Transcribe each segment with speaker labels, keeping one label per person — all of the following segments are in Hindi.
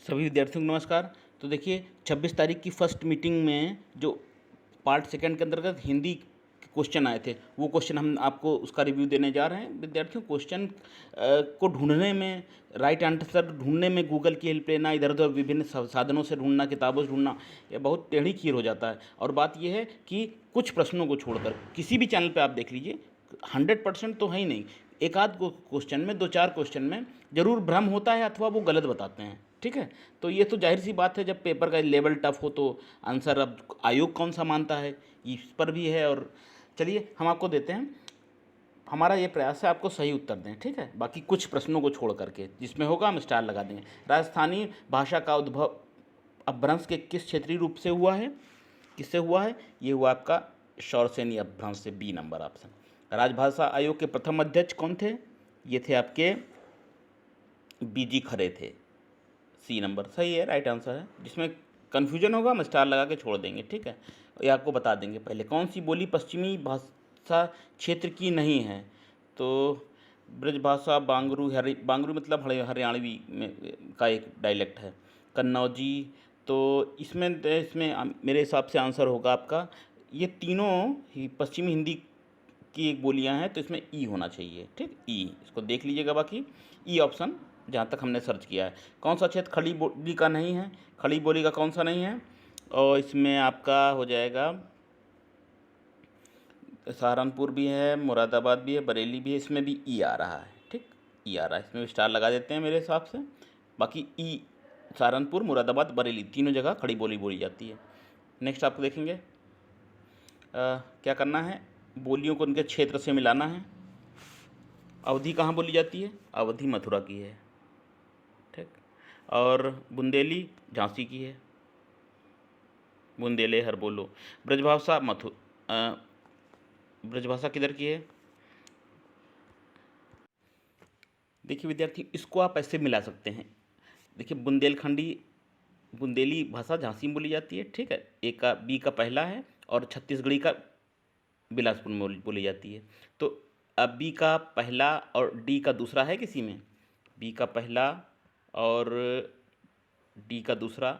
Speaker 1: सभी विद्यार्थियों को नमस्कार। तो देखिए 26 तारीख की फर्स्ट मीटिंग में जो पार्ट सेकंड के अंतर्गत हिंदी के क्वेश्चन आए थे, वो क्वेश्चन हम आपको उसका रिव्यू देने जा रहे हैं। विद्यार्थियों, क्वेश्चन को ढूंढने में, राइट आंसर ढूंढने में गूगल की हेल्प लेना, इधर उधर विभिन्न साधनों से ढूंढना, किताबों से ढूंढना, ये बहुत टेढ़ी खीर हो जाता है। और बात यह है कि कुछ प्रश्नों को छोड़कर किसी भी चैनल पर आप देख लीजिए, 100% तो है ही नहीं, एक आध क्वेश्चन में, दो चार क्वेश्चन में ज़रूर भ्रम होता है अथवा वो गलत बताते हैं। ठीक है, तो ये तो जाहिर सी बात है, जब पेपर का लेवल टफ हो तो आंसर अब आयोग कौन सा मानता है, इस पर भी है। और चलिए हम आपको देते हैं, हमारा ये प्रयास है आपको सही उत्तर दें। ठीक है, बाकी कुछ प्रश्नों को छोड़ करके जिसमें होगा हम स्टार लगा देंगे। राजस्थानी भाषा का उद्भव अपभ्रंश के किस क्षेत्रीय रूप से हुआ है, किससे हुआ है? ये हुआ आपका शौरसेनी अपभ्रंश से, बी नंबर ऑप्शन। राजभाषा आयोग के प्रथम अध्यक्ष कौन थे? ये थे आपके बीजी खरे थे, सी नंबर सही है, राइट आंसर है। जिसमें कन्फ्यूजन होगा हम स्टार लगा के छोड़ देंगे। ठीक है, ये आपको बता देंगे। पहले कौन सी बोली पश्चिमी भाषा क्षेत्र की नहीं है? तो ब्रजभाषा, बांगरू, बांगरू मतलब हरियाणवी में का एक डायलेक्ट है, कन्नौजी। तो इसमें इसमें मेरे हिसाब से आंसर होगा आपका, ये तीनों ही पश्चिमी हिंदी की एक बोलियां हैं, तो इसमें ई होना चाहिए। ठीक, ई, इसको देख लीजिएगा। बाकी ई ऑप्शन जहाँ तक हमने सर्च किया है। कौन सा क्षेत्र खड़ी बोली का नहीं है? खड़ी बोली का कौन सा नहीं है? और इसमें आपका हो जाएगा सहारनपुर भी है, मुरादाबाद भी है, बरेली भी है, इसमें भी ई आ रहा है। ठीक, ई आ रहा है, इसमें भी स्टार लगा देते हैं मेरे हिसाब से। बाकी ई, सहारनपुर, मुरादाबाद, बरेली तीनों जगह खड़ी बोली बोली जाती है। नेक्स्ट आपको देखेंगे क्या करना है, बोलियों को उनके क्षेत्र से मिलाना है। अवधी कहाँ बोली जाती है? अवधी मथुरा की है। ठीक, और बुंदेली झांसी की है, बुंदेले हर बोलो। ब्रजभाषा ब्रजभाषा किधर की है? देखिए विद्यार्थी, इसको आप ऐसे मिला सकते हैं। देखिए बुंदेली भाषा झांसी में बोली जाती है। ठीक है, ए का बी का पहला है, और छत्तीसगढ़ी का बिलासपुर में बोली जाती है। तो अब बी का पहला और डी का दूसरा है किसी में? बी का पहला और डी का दूसरा,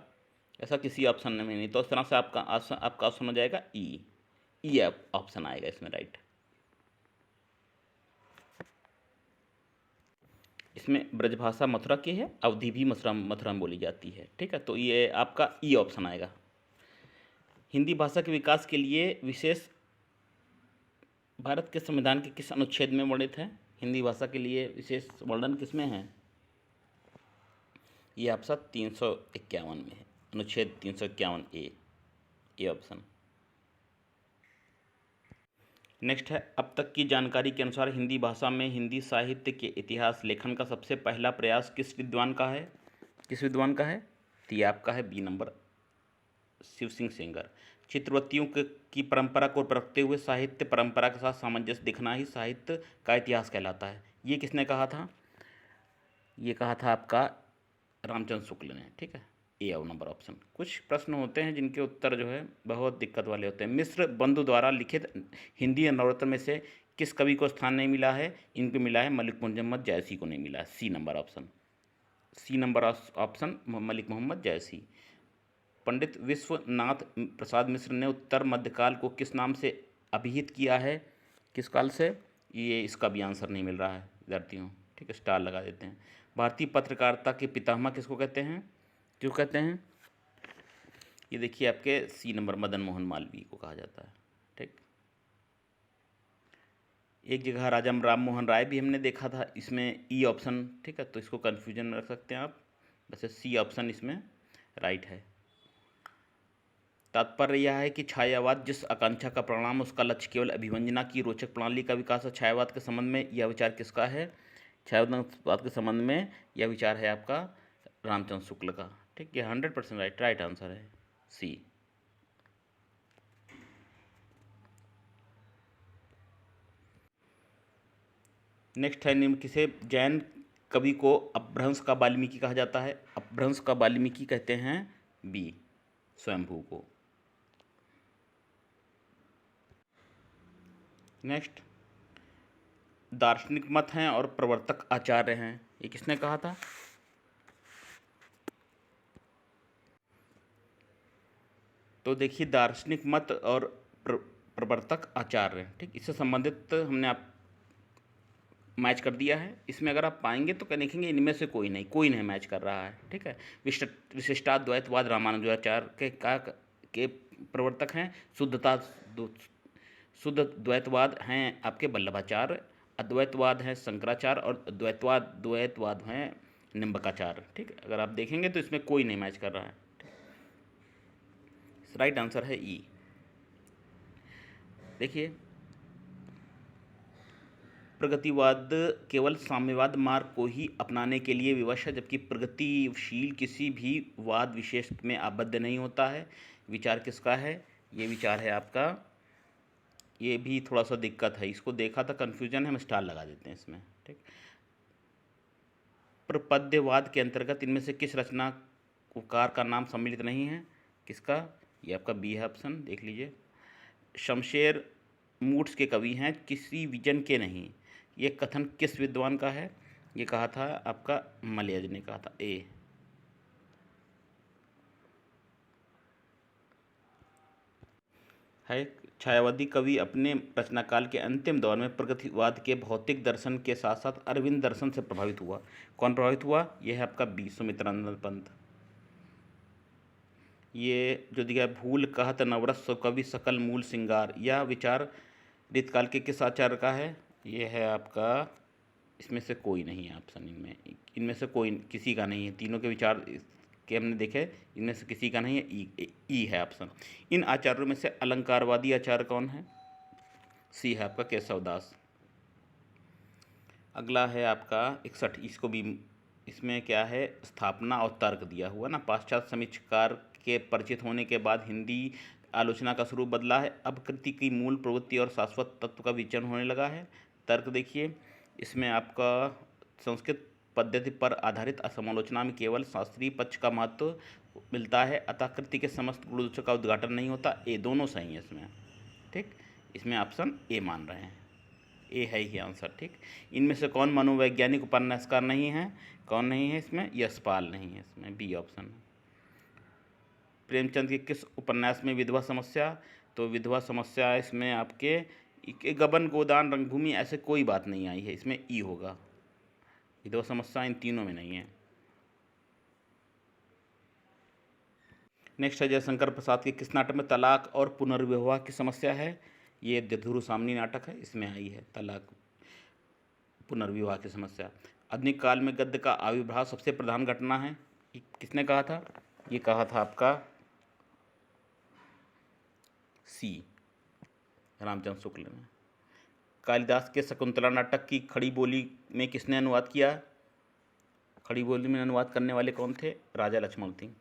Speaker 1: ऐसा किसी ऑप्शन में नहीं। तो इस तरह से आपका ऑप्शन हो जाएगा ई। ई ऑप्शन आएगा इसमें, राइट। इसमें ब्रजभाषा मथुरा की है, अवधी भी मथुरा में बोली जाती है। ठीक है, तो ये आपका ई ऑप्शन आएगा। हिंदी भाषा के विकास के लिए विशेष भारत के संविधान के किस अनुच्छेद में वर्णित है? हिंदी भाषा के लिए विशेष वर्णन किसमें है? ये आपका 351 में है, अनुच्छेद 351 ए ऑप्शन। नेक्स्ट है, अब तक की जानकारी के अनुसार हिंदी भाषा में हिंदी साहित्य के इतिहास लेखन का सबसे पहला प्रयास किस विद्वान का है? किस विद्वान का है? तो ये आपका है बी नंबर, शिव सिंह सेंगर। चित्रवतियों की परंपरा को परखते हुए साहित्य परंपरा के साथ सामंजस्य दिखना ही साहित्य का इतिहास कहलाता है। ये किसने कहा था? ये कहा था आपका रामचंद्र शुक्ल ने। ठीक है, ए नंबर ऑप्शन। कुछ प्रश्न होते हैं जिनके उत्तर जो है बहुत दिक्कत वाले होते हैं। मिश्र बंधु द्वारा लिखित हिंदी नवरत्न में से किस कवि को स्थान नहीं मिला है? इनको मिला है मलिक मोहम्मद जैसी को नहीं मिला है, C number option. C number option Malik Mohammad जैसी। पंडित विश्वनाथ प्रसाद मिश्र ने उत्तर मध्यकाल को किस नाम से अभिहित किया है? किस काल से? ये इसका भी आंसर नहीं मिल रहा है विद्यार्थियों। ठीक है, स्टार लगा देते हैं। भारतीय पत्रकारिता के पितामह किसको कहते हैं? क्यों कहते हैं? ये देखिए आपके सी नंबर, मदन मोहन मालवीय को कहा जाता है। ठीक, एक जगह राजा राम मोहन राय भी हमने देखा था, इसमें ई ऑप्शन। ठीक है, तो इसको कन्फ्यूजन में रख सकते हैं आप, वैसे सी ऑप्शन इसमें राइट है। तात्पर्य यह है कि छायावाद जिस आकांक्षा का परिणाम, उसका लक्ष्य केवल अभिव्यंजना की रोचक प्रणाली का विकास है। छायावाद के संबंध में यह विचार किसका है? छायावाद के संबंध में यह विचार है आपका रामचंद्र शुक्ल का। ठीक, ये 100% राइट आंसर है, सी। नेक्स्ट है, निम्न किसे जैन कवि को अपभ्रंश का वाल्मीकि कहा जाता है? अपभ्रंश का वाल्मीकि कहते हैं बी, स्वयंभू को। नेक्स्ट, दार्शनिक मत हैं और प्रवर्तक आचार्य हैं, ये किसने कहा था? तो देखिए दार्शनिक मत और प्रवर्तक आचार्य, ठीक, इससे संबंधित हमने आप मैच कर दिया है। इसमें अगर आप पाएंगे तो क्या देखेंगे, इनमें से कोई नहीं मैच कर रहा है, ठीक है। विशिष्टाद्वैतवाद रामानुजाचार्य के प्रवर्तक हैं। शुद्ध द्वैतवाद हैं आपके वल्लभाचार्य। अद्वैतवाद है शंकराचार्य। और द्वैतवाद हैं निम्बकाचार्य, ठीक है। अगर आप देखेंगे तो इसमें कोई नहीं मैच कर रहा है। राइट आंसर है ई। देखिए प्रगतिवाद केवल साम्यवाद मार्ग को ही अपनाने के लिए विवश है, जबकि प्रगतिशील किसी भी वाद विशेष में आबद्ध नहीं होता है। विचार किसका है? ये विचार है आपका, ये भी थोड़ा सा दिक्कत है, इसको देखा था कन्फ्यूजन है, हम स्टार लगा देते हैं इसमें, ठीक। प्रपद्यवाद के अंतर्गत इनमें से किस रचनाकार का नाम सम्मिलित नहीं है? किसका? ये आपका बी है ऑप्शन, देख लीजिए। शमशेर मूड्स के कवि हैं, किसी विजन के नहीं। ये कथन किस विद्वान का है? ये कहा था आपका मलयज ने कहा था, ए। है छायावादी कवि अपने रचनाकाल के अंतिम दौर में प्रगतिवाद के भौतिक दर्शन के साथ साथ अरविंद दर्शन से प्रभावित हुआ। कौन प्रभावित हुआ? यह है आपका बी, सुमित्रानंद पंत। ये जो दिया भूल कहत नवरस कवि सकल मूल सिंगार, यह विचार रीतकाल के किस आचार्य का है? ये है आपका, इसमें से कोई नहीं है ऑप्शन, इनमें से कोई किसी का नहीं है। तीनों के विचार के हमने देखे, इनमें से किसी का नहीं है। ई है ऑप्शन। इन आचार्यों में से अलंकारवादी आचार्य कौन है? सी है आपका केशवदास। अगला है आपका 61, इसको भी, इसमें क्या है, स्थापना और तर्क दिया हुआ ना। पाश्चात्य समीक्षाकार के परिचित होने के बाद हिंदी आलोचना का स्वरूप बदला है। अब कृति की मूल प्रवृत्ति और शाश्वत तत्व का विचरण होने लगा है। तर्क देखिए, इसमें आपका संस्कृत पद्धति पर आधारित समालोचना में केवल शास्त्रीय पक्ष का महत्व मिलता है, अतः कृति के समस्त गुणदोषों का उद्घाटन नहीं होता। ए दोनों सही है इसमें, ठीक। इसमें ऑप्शन ए मान रहे हैं, ए है ही आंसर, ठीक। इनमें से कौन मनोवैज्ञानिक उपन्यासकार नहीं है? कौन नहीं है इसमें? यशपाल नहीं है इसमें, बी ऑप्शन। प्रेमचंद के किस उपन्यास में विधवा समस्या? तो विधवा समस्या इसमें आपके गबन गोदान रंगभूमि ऐसे कोई बात नहीं आई है, इसमें ई होगा। विधवा समस्या इन तीनों में नहीं है। नेक्स्ट है जयशंकर प्रसाद के किस नाटक में तलाक और पुनर्विवाह की समस्या है? ये ध्रुव सामनी नाटक है, इसमें आई है तलाक पुनर्विवाह की समस्या। आधुनिक काल में गद्य का आविर्भाव सबसे प्रधान घटना है, किसने कहा था? ये कहा था आपका सी, रामचंद्र शुक्ल ने। कालिदास के शकुंतला नाटक की खड़ी बोली में किसने अनुवाद किया? खड़ी बोली में अनुवाद करने वाले कौन थे? राजा लक्ष्मण सिंह।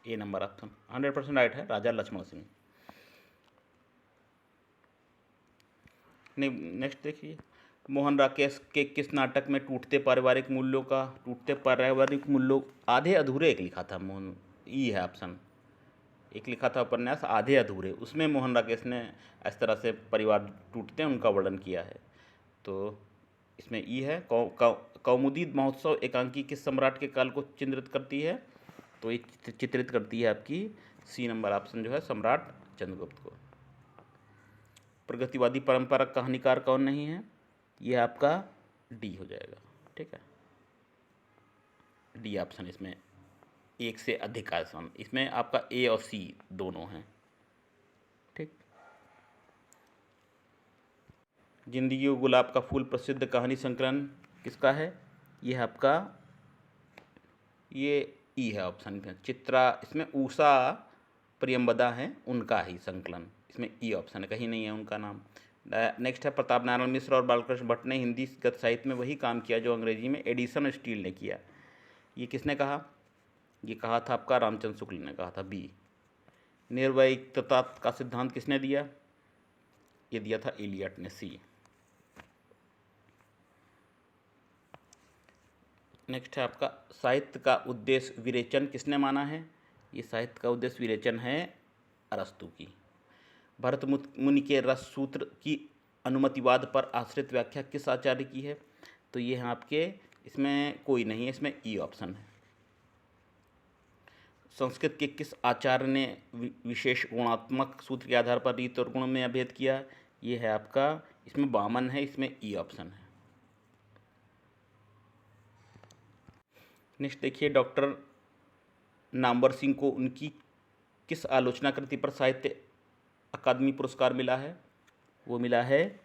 Speaker 1: ए नंबर ऑप्शन 100% राइट है, राजा लक्ष्मण सिंह। नेक्स्ट देखिए, मोहन राकेश के किस नाटक में टूटते पारिवारिक मूल्यों आधे अधूरे एक लिखा था मोहन, ई है ऑप्शन। एक लिखा था उपन्यास आधे अधूरे, उसमें मोहन राकेश ने इस तरह से परिवार टूटते हैं उनका वर्णन किया है, तो इसमें ई है। कौमुदी महोत्सव एकांकी किस सम्राट के काल को चित्रित करती है? तो ये चित्रित करती है आपकी सी नंबर ऑप्शन जो है, सम्राट चंद्रगुप्त को। प्रगतिवादी परंपरा कहानीकार कौन नहीं है? ये आपका डी हो जाएगा, ठीक है, डी ऑप्शन। इसमें एक से अधिक आसन, इसमें आपका ए और सी दोनों हैं, ठीक। जिंदगी और गुलाब का फूल प्रसिद्ध कहानी संकलन किसका है? ये है आपका, ये ई है ऑप्शन में, चित्रा, इसमें उषा प्रियंवदा हैं, उनका ही संकलन, इसमें ई ऑप्शन है, कहीं नहीं है उनका नाम। नेक्स्ट है प्रताप नारायण मिश्र और बालकृष्ण भट्ट ने हिंदी गद्य साहित्य में वही काम किया जो अंग्रेजी में एडिसन स्टील ने किया। ये किसने कहा? ये कहा था आपका रामचंद्र शुक्ल ने कहा था, बी। निर्वैयक्तता का सिद्धांत किसने दिया? ये दिया था एलियट ने, सी। नेक्स्ट है आपका साहित्य का उद्देश्य विरेचन किसने माना है? ये साहित्य का उद्देश्य विरेचन है अरस्तु की। भरत मुनि के रस सूत्र की अनुमतिवाद पर आश्रित व्याख्या किस आचार्य की है? तो ये हैं आपके, इसमें कोई नहीं है, इसमें ई ऑप्शन है। संस्कृत के किस आचार्य ने विशेष गुणात्मक सूत्र के आधार पर रीत और गुण में अभेद किया? ये है आपका, इसमें वामन है, इसमें ई ऑप्शन है। नेक्स्ट देखिए, डॉक्टर नामवर सिंह को उनकी किस आलोचना कृति पर साहित्य अकादमी पुरस्कार मिला है? वो मिला है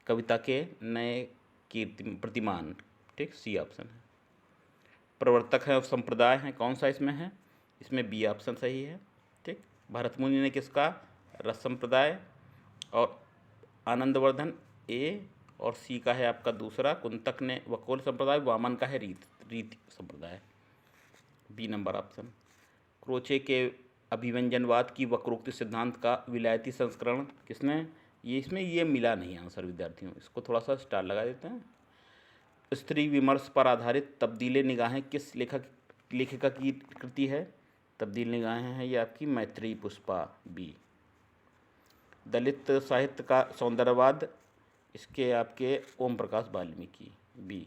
Speaker 1: कविता के नए कीर्ति प्रतिमान, ठीक, सी ऑप्शन है। प्रवर्तक है और संप्रदाय है, कौन सा इसमें है? इसमें बी ऑप्शन सही है, ठीक। भरत मुनि ने किसका? रस संप्रदाय। और आनंदवर्धन ए, और सी का है आपका दूसरा, कुंतक ने वकोल संप्रदाय, वामन का है रीत संप्रदाय, बी नंबर ऑप्शन। क्रोचे के अभिव्यंजनवाद की वक्रोक्ति सिद्धांत का विलायती संस्करण किसने? ये इसमें ये मिला नहीं आंसर विद्यार्थियों, इसको थोड़ा सा स्टार लगा देते हैं। स्त्री विमर्श पर आधारित तब्दीले निगाहें किस लेखिका की कृति है? तब्दील निगाहें हैं ये आपकी मैत्रेयी पुष्पा, बी। दलित साहित्य का सौंदर्यवाद, इसके आपके ओम प्रकाश वाल्मीकि, बी।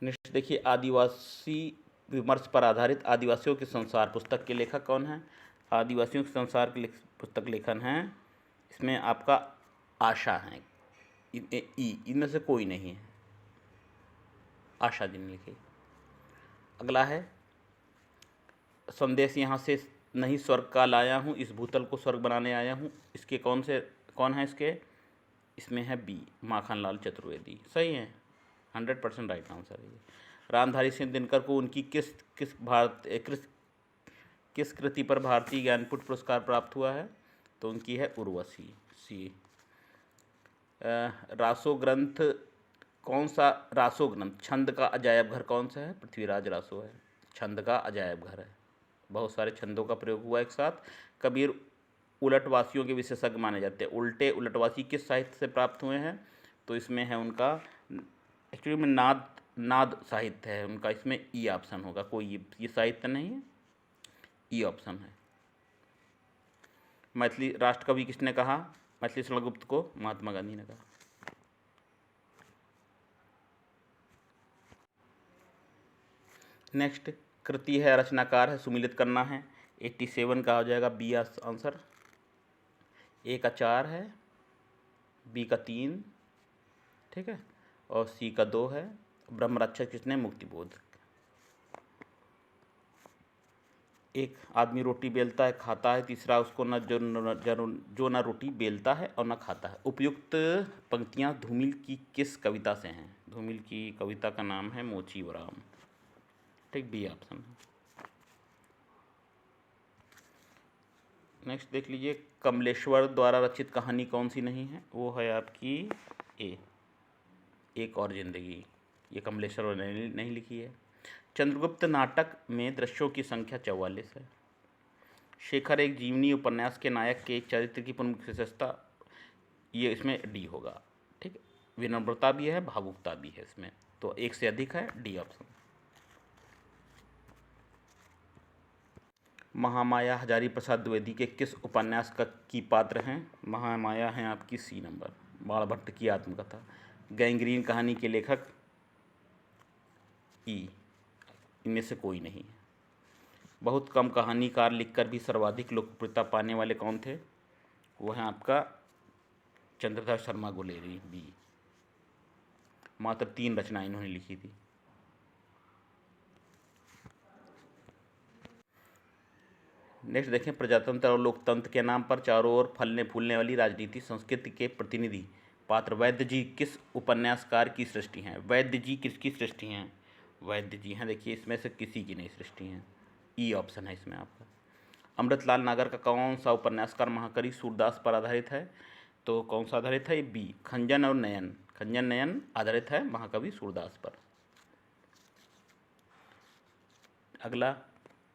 Speaker 1: नेक्स्ट देखिए, आदिवासी विमर्श पर आधारित आदिवासियों के संसार पुस्तक के लेखक कौन है? आदिवासियों के संसार के पुस्तक लेखन है इसमें आपका आशा है, इनमें से कोई नहीं है, आशा जी ने लिखी। अगला है, संदेश यहाँ से नहीं स्वर्ग का लाया हूँ, इस भूतल को स्वर्ग बनाने आया हूँ, इसके कौन है इसके? इसमें है बी, माखनलाल चतुर्वेदी, सही है, 100% राइट आंसर है ये। रामधारी सिंह दिनकर को उनकी किस कृति पर भारतीय ज्ञानपीठ पुरस्कार प्राप्त हुआ है? तो उनकी है उर्वशी, सी। रासो ग्रंथ, कौन सा रासो ग्रंथ छंद का अजायब घर कौन सा है? पृथ्वीराज रासो है, छंद का अजायब घर है, बहुत सारे छंदों का प्रयोग हुआ एक साथ। कबीर उलटवासियों के विशेषज्ञ माने जाते हैं, उल्टे उलटवासी किस साहित्य से प्राप्त हुए हैं? तो इसमें है उनका, एक्चुअली में नाद साहित्य है उनका, इसमें ई ऑप्शन होगा, कोई ये साहित्य नहीं है, ई ऑप्शन है। मैथिली राष्ट्र कवि किसने कहा? मैथिली शरण गुप्त को महात्मा गांधी ने कहा। नेक्स्ट, कृति है, रचनाकार है, सुमिलित करना है, 87 का हो जाएगा बी आंसर। ए का 4 है, बी का 3, ठीक है, और सी का 2 है। ब्रह्मरक्षक किसने? मुक्तिबोध। एक आदमी रोटी बेलता है, खाता है, तीसरा उसको जो न रोटी बेलता है और न खाता है। उपयुक्त पंक्तियाँ धूमिल की किस कविता से हैं? धूमिल की कविता का नाम है मोची वराम, ठीक, बी ऑप्शन। नेक्स्ट देख लीजिए, कमलेश्वर द्वारा रचित कहानी कौन सी नहीं है? वो है आपकी ए, एक और जिंदगी, ये कमलेश्वर ने नहीं लिखी है। चंद्रगुप्त नाटक में दृश्यों की संख्या 44 है। शेखर एक जीवनी उपन्यास के नायक के चरित्र की प्रमुख विशेषता, ये इसमें डी होगा, ठीक, विनम्रता भी है, भावुकता भी है इसमें, तो एक से अधिक है, डी ऑप्शन। महामाया हजारी प्रसाद द्विवेदी के किस उपन्यास की पात्र हैं? महामाया हैं आपकी सी नंबर, बाणभट्ट की आत्मकथा। गैंग्रीन कहानी के लेखक ई, इनमें से कोई नहीं है। बहुत कम कहानीकार लिखकर भी सर्वाधिक लोकप्रियता पाने वाले कौन थे? वो हैं आपका चंद्रधर शर्मा गुलेरी, बी। मात्र 3 रचनाएं इन्होंने लिखी थी। नेक्स्ट देखें, प्रजातंत्र और लोकतंत्र के नाम पर चारों ओर फलने फूलने वाली राजनीति संस्कृति के प्रतिनिधि पात्र वैद्य जी किस उपन्यासकार की सृष्टि हैं? वैद्य जी किसकी सृष्टि हैं? वैद्य जी हैं, देखिए इसमें से किसी की नहीं सृष्टि हैं, ई ऑप्शन है इसमें आपका। अमृतलाल नागर का कौन सा उपन्यासकार महाकवि सूरदास पर आधारित है? तो कौन सा आधारित है? बी, खंजन और नयन, खंजन नयन आधारित है महाकवि सूरदास पर। अगला,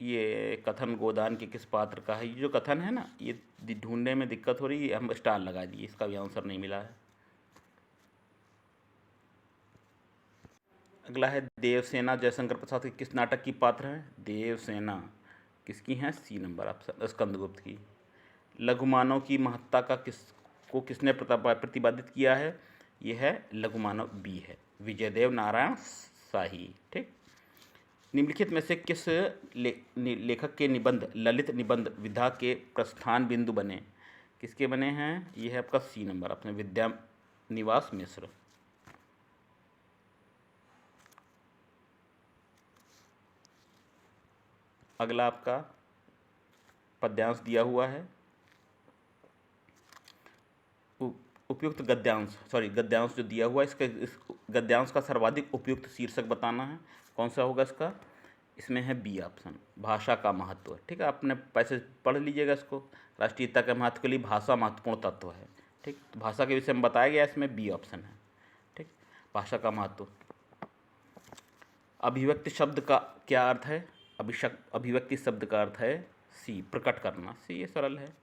Speaker 1: ये कथन गोदान के किस पात्र का है? ये जो कथन है ना, ये ढूंढने में दिक्कत हो रही है, हम स्टार लगा दिए, इसका भी आंसर नहीं मिला है। अगला है, देवसेना जयशंकर प्रसाद के किस नाटक की पात्र हैं? देवसेना किसकी हैं? सी नंबर ऑप्शन, स्कंदगुप्त की। लघुमानव की महत्ता का किसने प्रतिपादित किया है? यह है लघुमानव, बी है, विजयदेव नारायण शाही। ठीक। निम्नलिखित में से किस लेखक के निबंध ललित निबंध विधा के प्रस्थान बिंदु बने? किसके बने हैं? ये है आपका सी नंबर, अपने विद्या निवास मिश्र। अगला आपका पद्यांश दिया हुआ है। उपयुक्त गद्यांश जो दिया हुआ है, इस गद्यांश का सर्वाधिक उपयुक्त शीर्षक बताना है। कौन सा होगा इसका? इसमें है बी ऑप्शन, भाषा का महत्व। ठीक है, आपने पैसे पढ़ लीजिएगा इसको। राष्ट्रीयता के महत्व के लिए भाषा महत्वपूर्ण तत्व है। ठीक, तो भाषा के विषय में बताया गया, इसमें बी ऑप्शन है। ठीक, भाषा का महत्व। अभिव्यक्ति शब्द का क्या अर्थ है? अभिव्यक्ति शब्द का अर्थ है सी, प्रकट करना। सी, ये सरल है।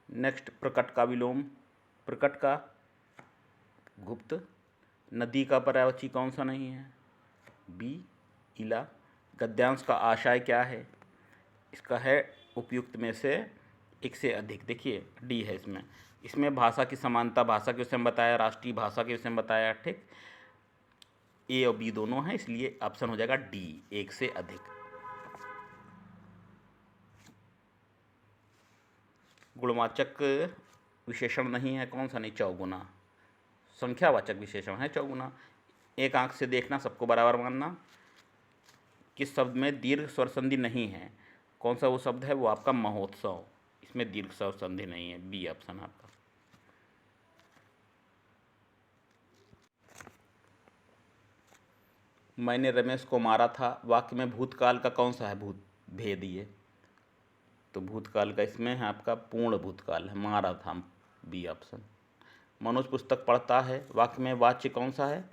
Speaker 1: नेक्स्ट, प्रकट का विलोम। प्रकट का गुप्त। नदी का पर्यायवाची कौन सा नहीं है? बी, इला। गद्यांश का आशय क्या है? इसका है उपयुक्त में से एक से अधिक। देखिए डी है इसमें भाषा की समानता, भाषा के विषय में बताया, राष्ट्रीय भाषा के विषय में बताया। ठीक, ए और बी दोनों हैं, इसलिए ऑप्शन हो जाएगा डी, एक से अधिक। गुणवाचक विशेषण नहीं है, कौन सा नहीं? चौगुना। संख्यावाचक विशेषण है चौगुना। एक आंख से देखना, सबको बराबर मानना। किस शब्द में दीर्घ स्वर संधि नहीं है? कौन सा वो शब्द है? वो आपका महोत्सव। इसमें दीर्घ स्वर संधि नहीं है, बी ऑप्शन आपका। मैंने रमेश को मारा था, वाक्य में भूतकाल का कौन सा है भेद? ये तो भूतकाल का इसमें है आपका पूर्ण भूतकाल है, मारा था, बी ऑप्शन। मनोज पुस्तक पढ़ता है, वाक्य में वाच्य कौन सा है?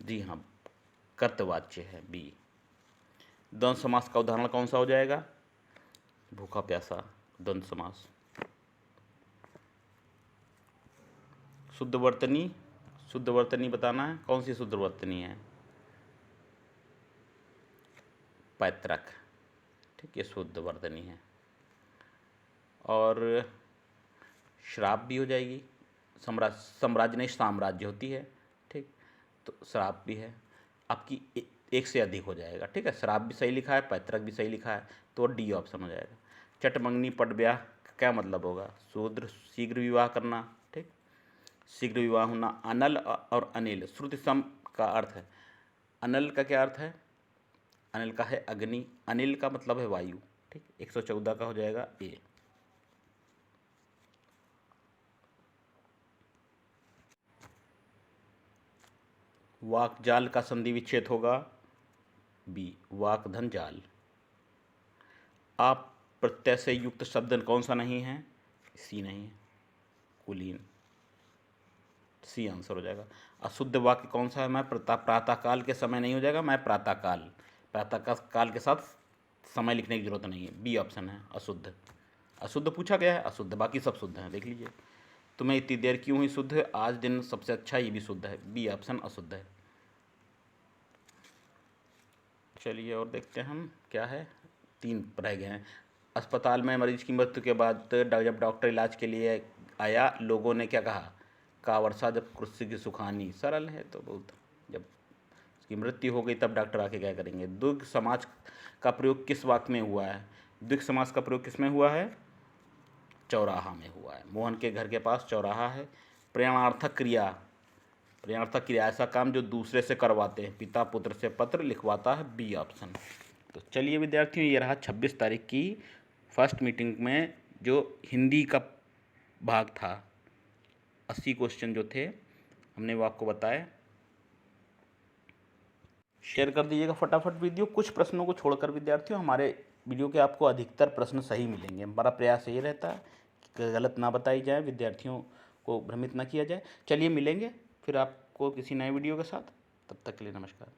Speaker 1: जी हाँ, कर्तवाच्य है, बी। द्वंद्व समास का उदाहरण कौन सा हो जाएगा? भूखा प्यासा, द्वंद्व समास। शुद्ध वर्तनी बताना है। कौन सी शुद्ध वर्तनी है? पैतृक। ठीक है, शुद्ध वर्तनी है। और श्राप भी हो जाएगी। साम्राज्य नहीं, साम्राज्य होती है। ठीक, तो श्राप भी है आपकी, एक से अधिक हो जाएगा। ठीक है, श्राप भी सही लिखा है, पैतृक भी सही लिखा है, तो डी ऑप्शन हो जाएगा। चटमंगनी पट ब्याह क्या मतलब होगा? शीघ्र विवाह करना। ठीक, शीघ्र विवाह होना। अनल और अनिल श्रुति सम का अर्थ है। अनल का क्या अर्थ है? अनिल का है अग्नि, अनिल का मतलब है वायु। ठीक, 114 का हो जाएगा ए। वाक जाल का संधि विच्छेद होगा बी, वाक धन जाल। आप प्रत्यय से युक्त शब्द कौन सा नहीं है? सी नहीं है, कुलीन। सी आंसर हो जाएगा। अशुद्ध वाक्य कौन सा है? मैं प्रातःकाल के समय नहीं हो जाएगा, मैं प्रातःकाल के साथ समय लिखने की जरूरत नहीं है, बी ऑप्शन है अशुद्ध। अशुद्ध पूछा गया है, अशुद्ध, बाकी सब शुद्ध हैं, देख लीजिए। तुम्हें इतनी देर क्यों हुई शुद्ध? आज दिन सबसे अच्छा, ये भी शुद्ध है, बी ऑप्शन अशुद्ध है। चलिए और देखते हैं हम क्या है। 3 रह गए हैं। अस्पताल में मरीज की मृत्यु के बाद जब डॉक्टर इलाज के लिए आया, लोगों ने क्या कहा? का वर्षा जब कुर्सी की सुखानी। सरल है तो बहुत। जब उसकी मृत्यु हो गई तब डॉक्टर आके क्या करेंगे? द्विग समाज का प्रयोग किस वाक्य में हुआ है? द्विग समाज का प्रयोग किस में हुआ है? चौराहा में हुआ है। मोहन के घर के पास चौराहा है। प्रेरणार्थक क्रिया ऐसा काम जो दूसरे से करवाते हैं। पिता पुत्र से पत्र लिखवाता है, बी ऑप्शन। तो चलिए विद्यार्थियों, ये रहा 26 तारीख की फर्स्ट मीटिंग में जो हिंदी का भाग था। 80 क्वेश्चन जो थे हमने वो आपको बताए। शेयर कर दीजिएगा फटाफट वीडियो। कुछ प्रश्नों को छोड़कर विद्यार्थियों, हमारे वीडियो के आपको अधिकतर प्रश्न सही मिलेंगे। हमारा प्रयास ये रहता है कि गलत ना बताई जाए, विद्यार्थियों को भ्रमित ना किया जाए। चलिए मिलेंगे फिर आपको किसी नए वीडियो के साथ। तब तक के लिए नमस्कार।